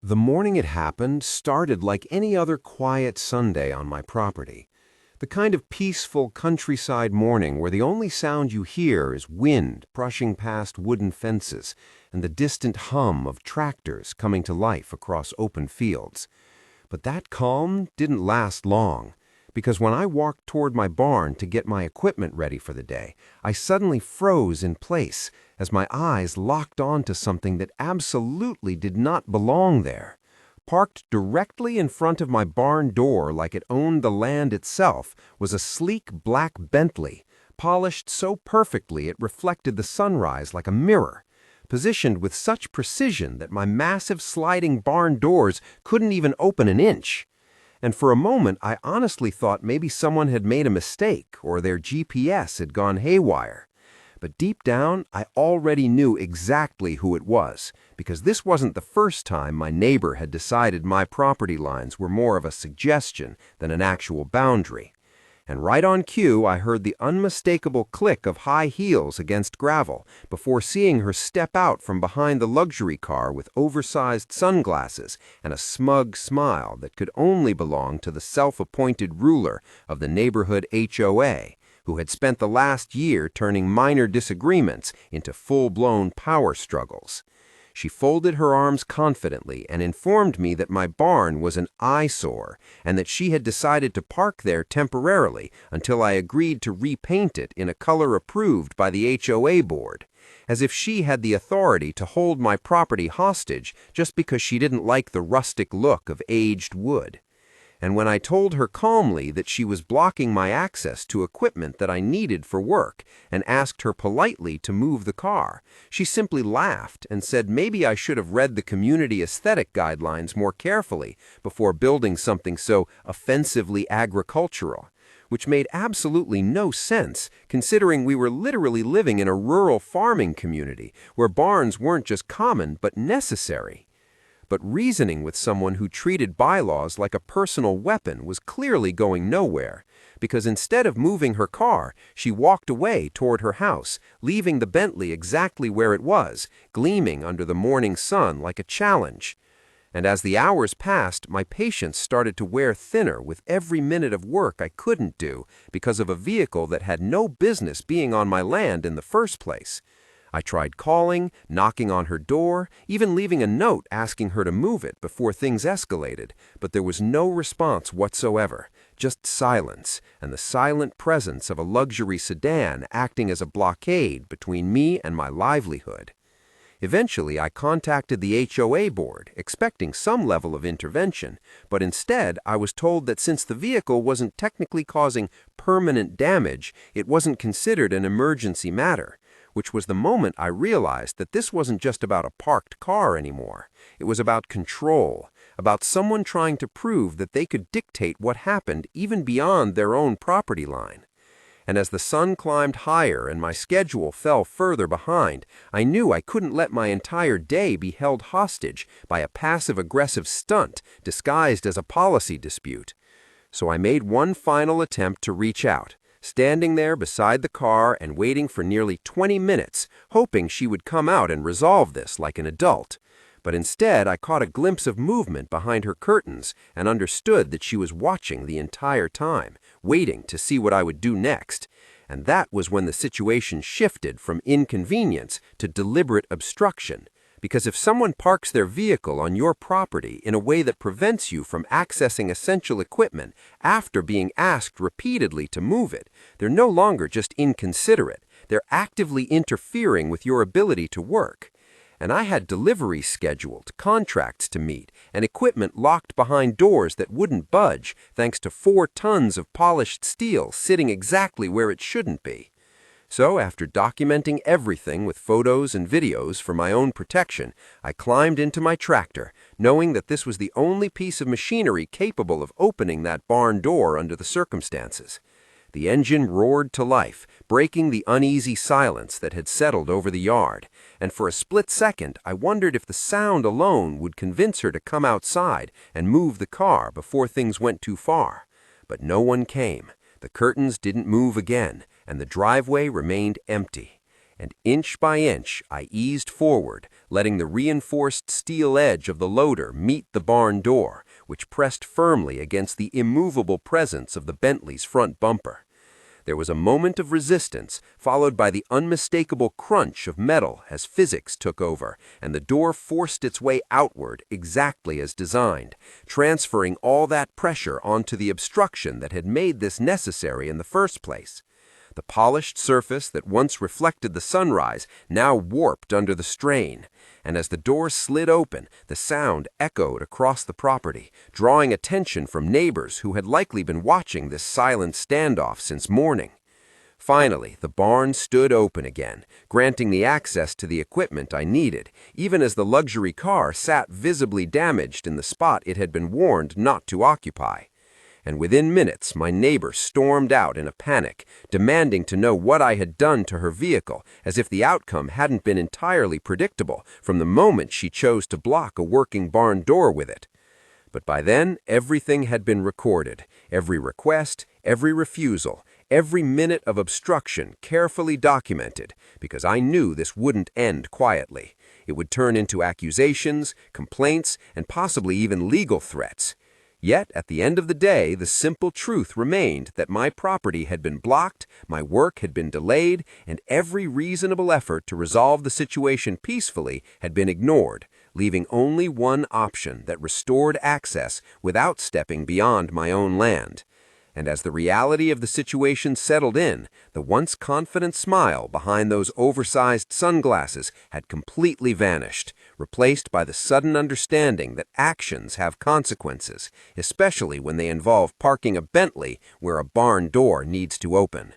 The morning it happened started like any other quiet Sunday on my property. The kind of peaceful countryside morning where the only sound you hear is wind brushing past wooden fences and the distant hum of tractors coming to life across open fields. But that calm didn't last long, because when I walked toward my barn to get my equipment ready for the day, I suddenly froze in place as my eyes locked onto something that absolutely did not belong there. Parked directly in front of my barn door like it owned the land itself was a sleek black Bentley, polished so perfectly it reflected the sunrise like a mirror, positioned with such precision that my massive sliding barn doors couldn't even open an inch. And for a moment, I honestly thought maybe someone had made a mistake or their GPS had gone haywire. But deep down, I already knew exactly who it was, because this wasn't the first time my neighbor had decided my property lines were more of a suggestion than an actual boundary. And right on cue, I heard the unmistakable click of high heels against gravel before seeing her step out from behind the luxury car with oversized sunglasses and a smug smile that could only belong to the self-appointed ruler of the neighborhood HOA, who had spent the last year turning minor disagreements into full-blown power struggles. She folded her arms confidently and informed me that my barn was an eyesore and that she had decided to park there temporarily until I agreed to repaint it in a color approved by the HOA board, as if she had the authority to hold my property hostage just because she didn't like the rustic look of aged wood. And when I told her calmly that she was blocking my access to equipment that I needed for work and asked her politely to move the car, she simply laughed and said maybe I should have read the community aesthetic guidelines more carefully before building something so offensively agricultural, which made absolutely no sense considering we were literally living in a rural farming community where barns weren't just common but necessary. But reasoning with someone who treated bylaws like a personal weapon was clearly going nowhere, because instead of moving her car, she walked away toward her house, leaving the Bentley exactly where it was, gleaming under the morning sun like a challenge. And as the hours passed, my patience started to wear thinner with every minute of work I couldn't do because of a vehicle that had no business being on my land in the first place. I tried calling, knocking on her door, even leaving a note asking her to move it before things escalated, but there was no response whatsoever, just silence and the silent presence of a luxury sedan acting as a blockade between me and my livelihood. Eventually, I contacted the HOA board, expecting some level of intervention, but instead I was told that since the vehicle wasn't technically causing permanent damage, it wasn't considered an emergency matter, which was the moment I realized that this wasn't just about a parked car anymore. It was about control, about someone trying to prove that they could dictate what happened even beyond their own property line. And as the sun climbed higher and my schedule fell further behind, I knew I couldn't let my entire day be held hostage by a passive-aggressive stunt disguised as a policy dispute. So I made one final attempt to reach out, standing there beside the car and waiting for nearly 20 minutes, hoping she would come out and resolve this like an adult. But instead, I caught a glimpse of movement behind her curtains and understood that she was watching the entire time, waiting to see what I would do next. And that was when the situation shifted from inconvenience to deliberate obstruction. Because if someone parks their vehicle on your property in a way that prevents you from accessing essential equipment after being asked repeatedly to move it, they're no longer just inconsiderate, they're actively interfering with your ability to work. And I had deliveries scheduled, contracts to meet, and equipment locked behind doors that wouldn't budge thanks to 4 tons of polished steel sitting exactly where it shouldn't be. So, after documenting everything with photos and videos for my own protection, I climbed into my tractor, knowing that this was the only piece of machinery capable of opening that barn door under the circumstances. The engine roared to life, breaking the uneasy silence that had settled over the yard, and for a split second I wondered if the sound alone would convince her to come outside and move the car before things went too far. But no one came. The curtains didn't move again, and the driveway remained empty. and inch by inch I eased forward, letting the reinforced steel edge of the loader meet the barn door, which pressed firmly against the immovable presence of the Bentley's front bumper. There was a moment of resistance, followed by the unmistakable crunch of metal as physics took over, and the door forced its way outward exactly as designed, transferring all that pressure onto the obstruction that had made this necessary in the first place. The polished surface that once reflected the sunrise now warped under the strain, and as the door slid open, the sound echoed across the property, drawing attention from neighbors who had likely been watching this silent standoff since morning. Finally, the barn stood open again, granting the access to the equipment I needed, even as the luxury car sat visibly damaged in the spot it had been warned not to occupy. And within minutes my neighbor stormed out in a panic, demanding to know what I had done to her vehicle, as if the outcome hadn't been entirely predictable from the moment she chose to block a working barn door with it. But by then, everything had been recorded, every request, every refusal, every minute of obstruction carefully documented, because I knew this wouldn't end quietly. It would turn into accusations, complaints, and possibly even legal threats. Yet, at the end of the day, the simple truth remained that my property had been blocked, my work had been delayed, and every reasonable effort to resolve the situation peacefully had been ignored, leaving only one option that restored access without stepping beyond my own land. And as the reality of the situation settled in, the once confident smile behind those oversized sunglasses had completely vanished, replaced by the sudden understanding that actions have consequences, especially when they involve parking a Bentley where a barn door needs to open.